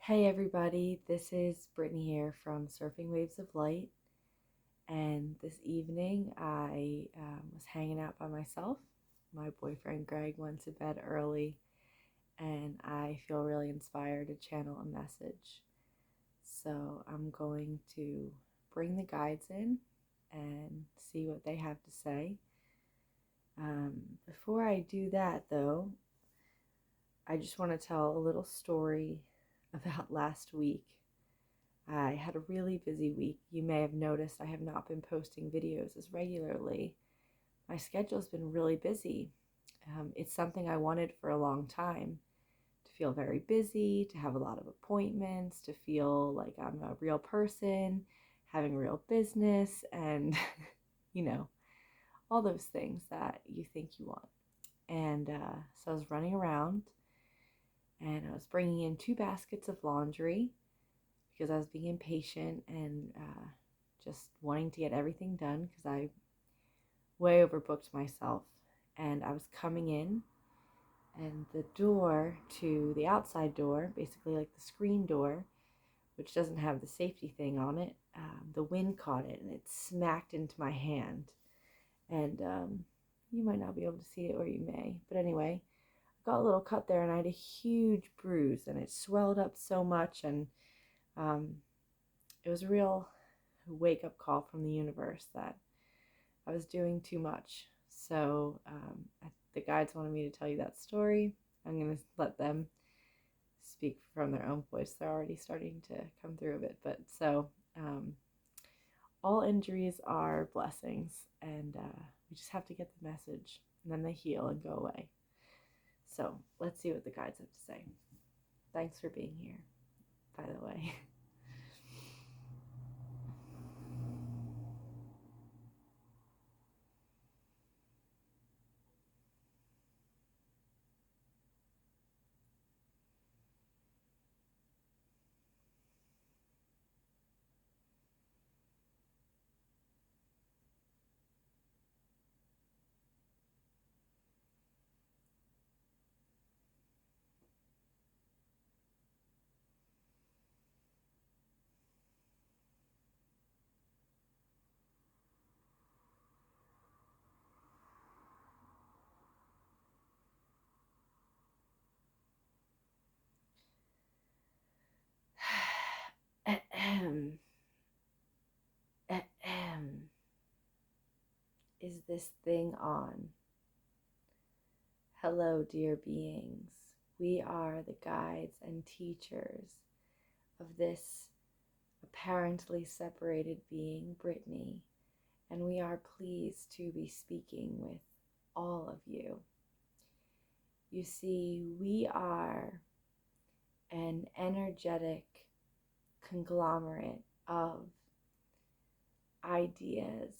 Hey everybody, this is Brittany here from Surfing Waves of Light, and this evening I was hanging out by myself. My boyfriend Greg went to bed early, and I feel really inspired to channel a message. So I'm going to bring the guides in and see what they have to say. Before I do that, though, I just want to tell a little story about last week. I had a really busy week. You may have noticed I have not been posting videos as regularly. My schedule's been really busy. It's something I wanted for a long time, to feel very busy, to have a lot of appointments, to feel like I'm a real person, having a real business, and you know, all those things that you think you want. And so I was running around and I was bringing in 2 baskets of laundry because I was being impatient and just wanting to get everything done because I way overbooked myself. And I was coming in, and the door to the outside door, basically like the screen door, which doesn't have the safety thing on it, the wind caught it and it smacked into my hand. And you might not be able to see it, or you may. But anyway, I got a little cut there and I had a huge bruise and it swelled up so much. And um, it was a real wake up call from the universe that I was doing too much. So the guides wanted me to tell you that story. I'm going to let them speak from their own voice. They're already starting to come through a bit. But so all injuries are blessings, and we just have to get the message, and then they heal and go away. So let's see what the guides have to say. Thanks for being here, by the way. Ahem. Ahem. Is this thing on? Hello, dear beings. We are the guides and teachers of this apparently separated being, Brittany, and we are pleased to be speaking with all of you. You see, we are an energetic conglomerate of ideas,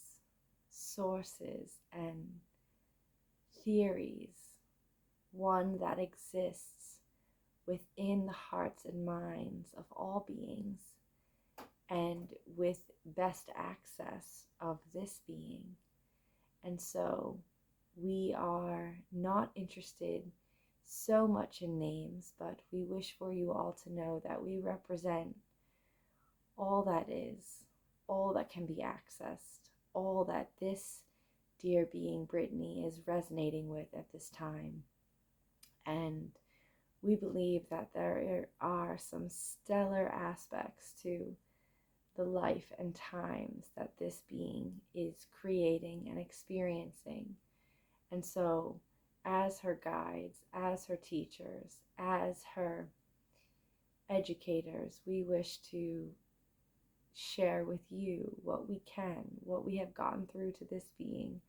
sources, and theories, one that exists within the hearts and minds of all beings, and with best access of this being. And so we are not interested so much in names, but we wish for you all to know that we represent all that is, all that can be accessed, all that this dear being Brittany is resonating with at this time. And we believe that there are some stellar aspects to the life and times that this being is creating and experiencing. And so, as her guides, as her teachers, as her educators, we wish to share with you what we can, what we have gotten through to this being,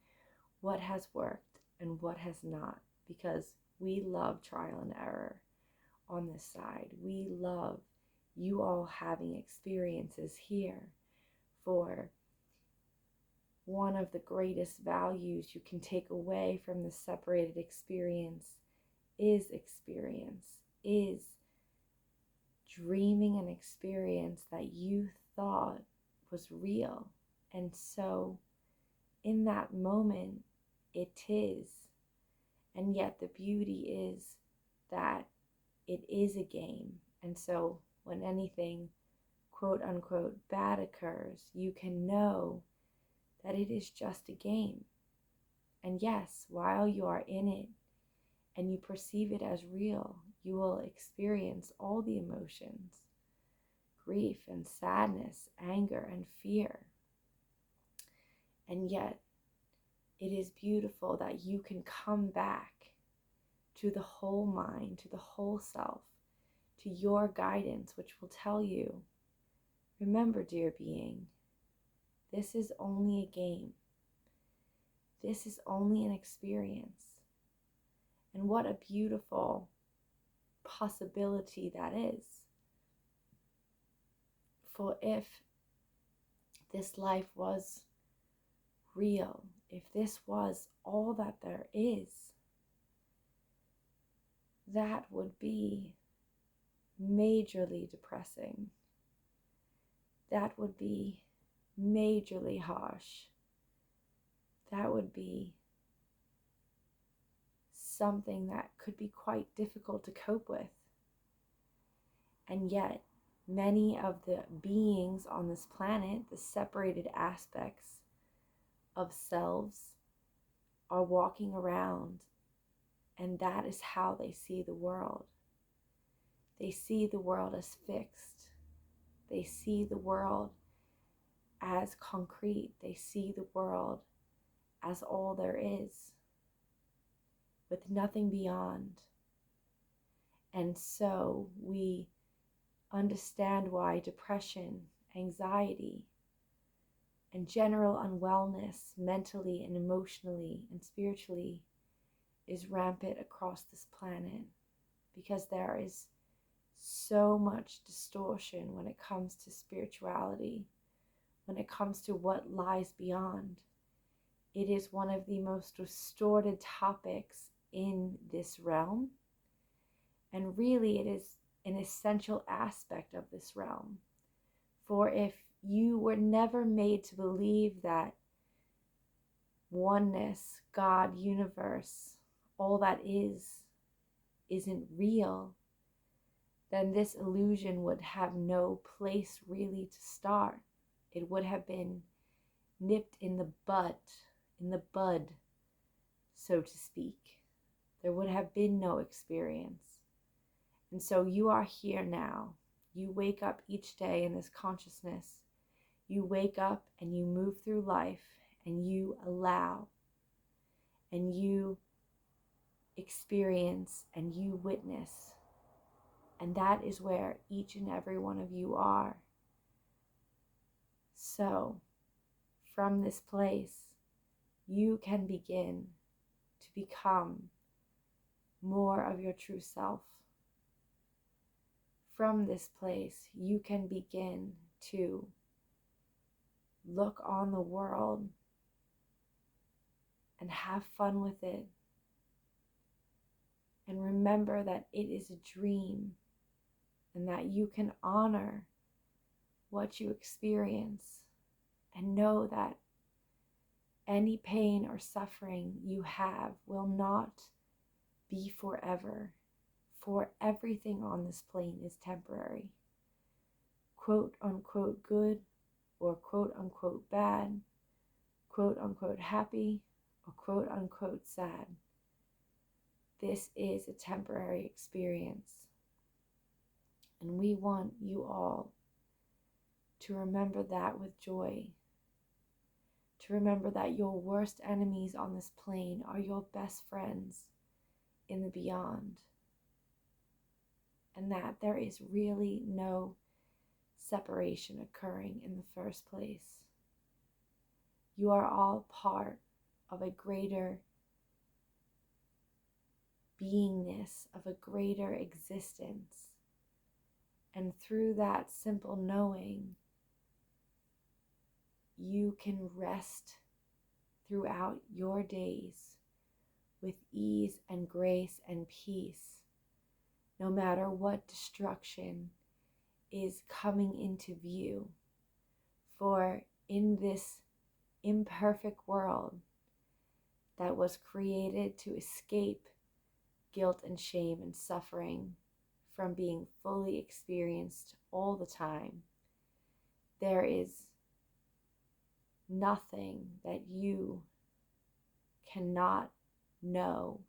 what has worked and what has not, because we love trial and error on this side. We love you all having experiences here. For one of the greatest values you can take away from the separated experience, is dreaming an experience that you thought was real. And so in that moment, it is. And yet the beauty is that it is a game. And so when anything quote unquote bad occurs, you can know that it is just a game. And yes, while you are in it and you perceive it as real, you will experience all the emotions: grief and sadness, anger and fear. And yet, it is beautiful that you can come back to the whole mind, to the whole self, to your guidance, which will tell you, remember, dear being, this is only a game. This is only an experience. And what a beautiful possibility that is. For if this life was real, if this was all that there is, that would be majorly depressing. That would be majorly harsh. That would be something that could be quite difficult to cope with. And yet, many of the beings on this planet, the separated aspects of selves, are walking around, and that is how they see the world. They see the world as fixed. They see the world as concrete. They see the world as all there is, with nothing beyond. And so we understand why depression, anxiety, and general unwellness mentally and emotionally and spiritually is rampant across this planet, because there is so much distortion when it comes to spirituality, when it comes to what lies beyond. It is one of the most distorted topics in this realm, and really it is an essential aspect of this realm. For if you were never made to believe that oneness, God, universe, all that isn't real, then this illusion would have no place really to start. It would have been nipped in the bud, so to speak. There would have been no experience. And so you are here now. You wake up each day in this consciousness. You wake up and you move through life, and you allow, and you experience, and you witness. And that is where each and every one of you are. So, from this place, you can begin to become more of your true self. From this place, you can begin to look on the world and have fun with it. And remember that it is a dream, and that you can honor what you experience, and know that any pain or suffering you have will not be forever, for everything on this plane is temporary. Quote unquote good, or quote unquote bad, quote unquote happy, or quote unquote sad. This is a temporary experience. And we want you all to remember that with joy. To remember that your worst enemies on this plane are your best friends in the beyond. And that there is really no separation occurring in the first place. You are all part of a greater beingness, of a greater existence. And through that simple knowing, you can rest throughout your days with ease and grace and peace, no matter what destruction is coming into view. For in this imperfect world that was created to escape guilt and shame and suffering, from being fully experienced all the time. There is nothing that you cannot know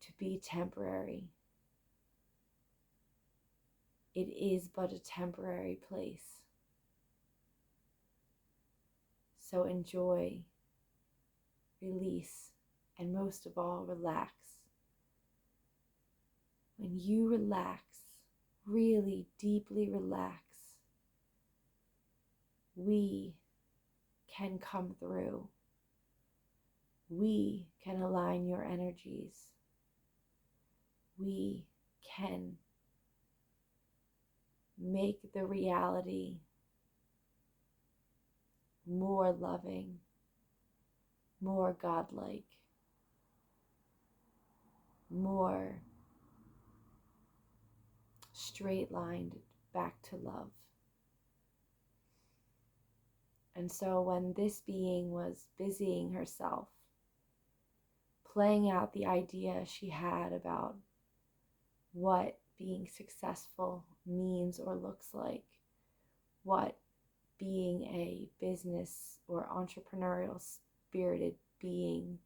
to be temporary. It is but a temporary place. So enjoy, release, and most of all, relax. When you relax, really deeply relax, we can come through. We can align your energies. We can make the reality more loving, more godlike, more straight-lined back to love. And so when this being was busying herself, playing out the idea she had about what being successful means or looks like, what being a business or entrepreneurial spirited being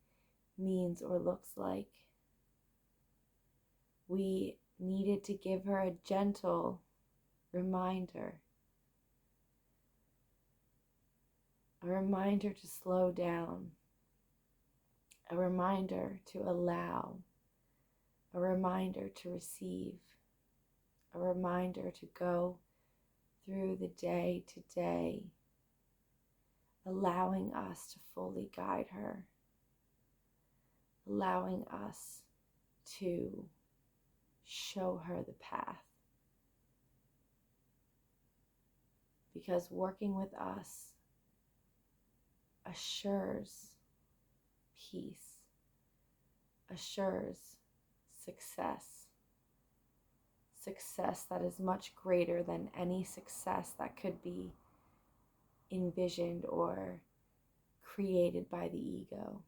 means or looks like, we needed to give her a gentle reminder, a reminder to slow down, a reminder to allow, a reminder to receive, a reminder to go through the day to day, allowing us to fully guide her, allowing us to show her the path. Because working with us assures peace, assures success. Success that is much greater than any success that could be envisioned or created by the ego.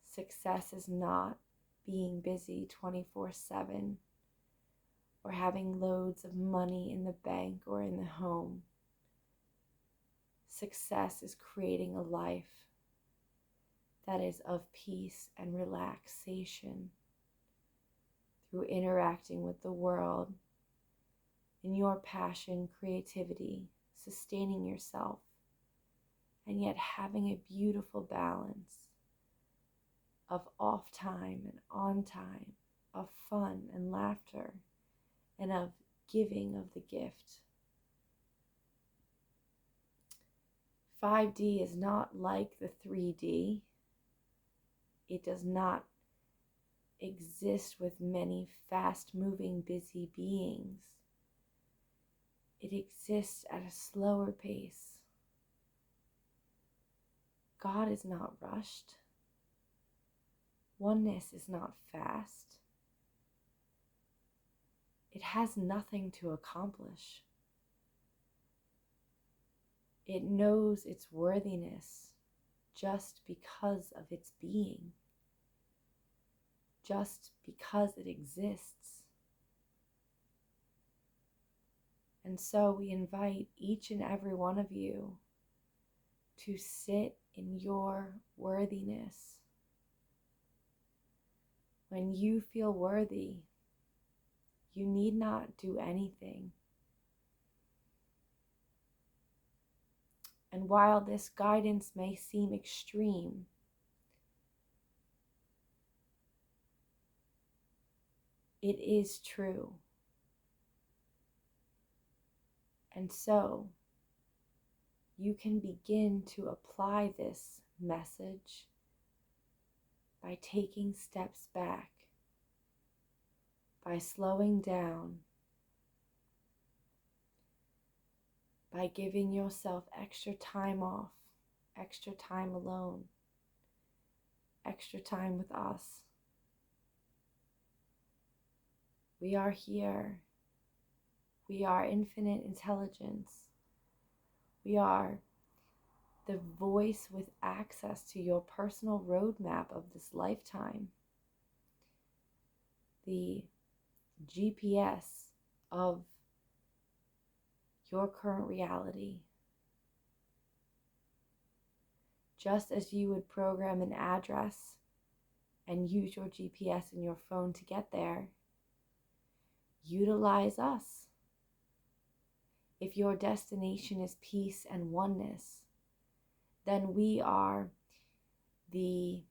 Success is not being busy 24/7 or having loads of money in the bank or in the home. Success is creating a life that is of peace and relaxation through interacting with the world in your passion, creativity, sustaining yourself, and yet having a beautiful balance of off time and on time, of fun and laughter, and of giving of the gift. 5D is not like the 3D. It does not exist with many fast-moving, busy beings. It exists at a slower pace. God is not rushed. Oneness is not fast. It has nothing to accomplish. It knows its worthiness just because of its being, just because it exists. And so we invite each and every one of you to sit in your worthiness. When you feel worthy, you need not do anything. And while this guidance may seem extreme, it is true. And so you can begin to apply this message by taking steps back, by slowing down, by giving yourself extra time off, extra time alone, extra time with us. We are here. We are infinite intelligence. We are the voice with access to your personal roadmap of this lifetime. the GPS of your current reality. Just as you would program an address and use your GPS in your phone to get there, utilize us. If your destination is peace and oneness, then we are the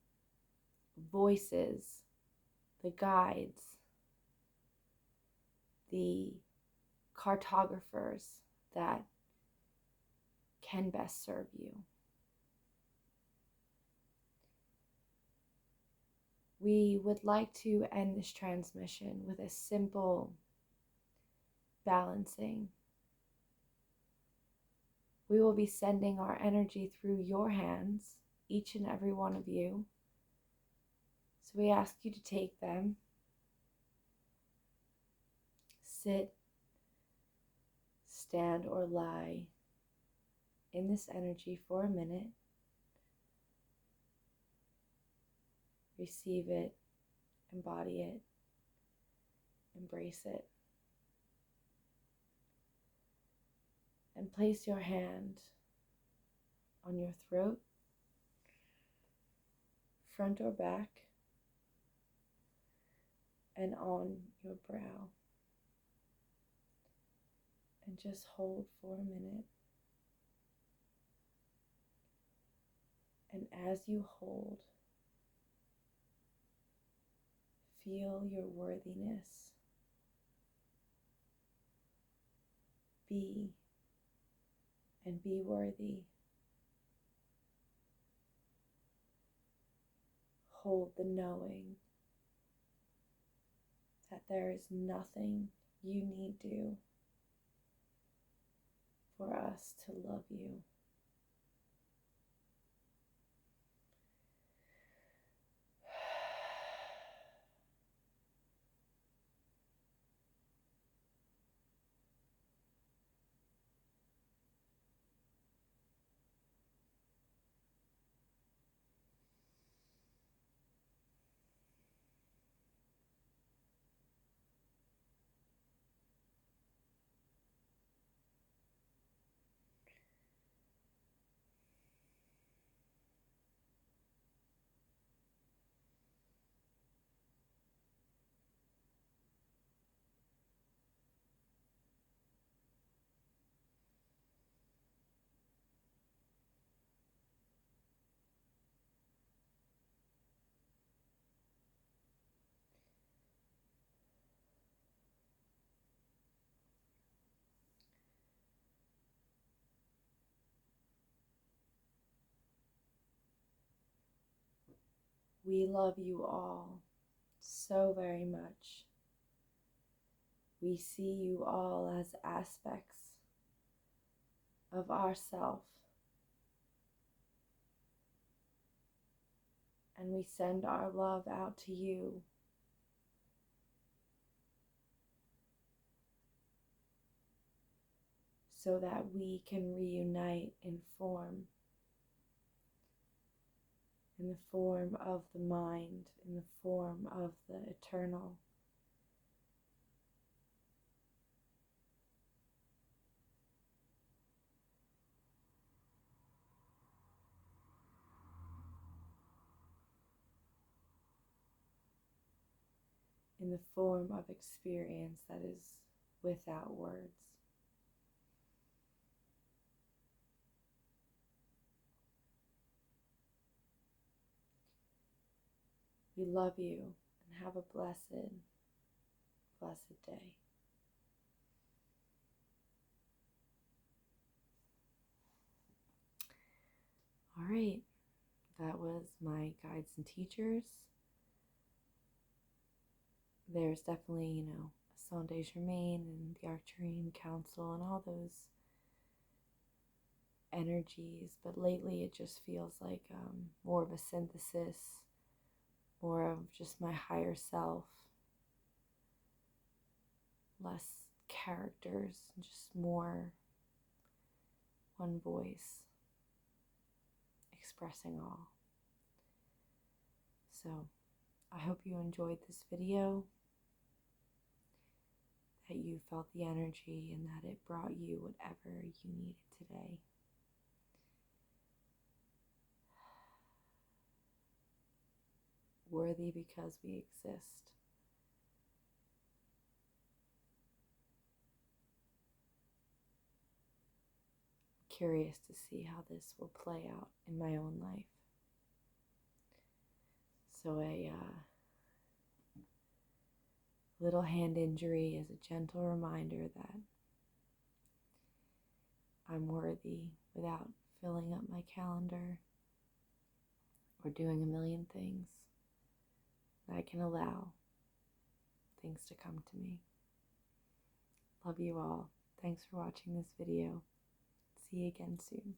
voices, the guides, the cartographers that can best serve you. We would like to end this transmission with a simple balancing. We will be sending our energy through your hands, each and every one of you. So we ask you to take them, sit, stand, or lie in this energy for a minute. Receive it, embody it, embrace it. And place your hand on your throat, front or back, and on your brow. And just hold for a minute. And as you hold, feel your worthiness. Be and be worthy. Hold the knowing that there is nothing you need do for us to love you. We love you all so very much. We see you all as aspects of ourself, and we send our love out to you. So that we can reunite in the form of the mind, in the form of the eternal. In the form of experience that is without words. We love you and have a blessed, blessed day. All right, that was my guides and teachers. There's definitely, Saint Germain and the Arcturian Council and all those energies, but lately it just feels like more of a synthesis, more of just my higher self, less characters, just more one voice expressing all. So I hope you enjoyed this video. that you felt the energy and that it brought you whatever you needed today. Worthy because we exist. Curious to see how this will play out in my own life. So a little hand injury is a gentle reminder that I'm worthy without filling up my calendar or doing a million things. That I can allow things to come to me. Love you all. Thanks for watching this video. See you again soon.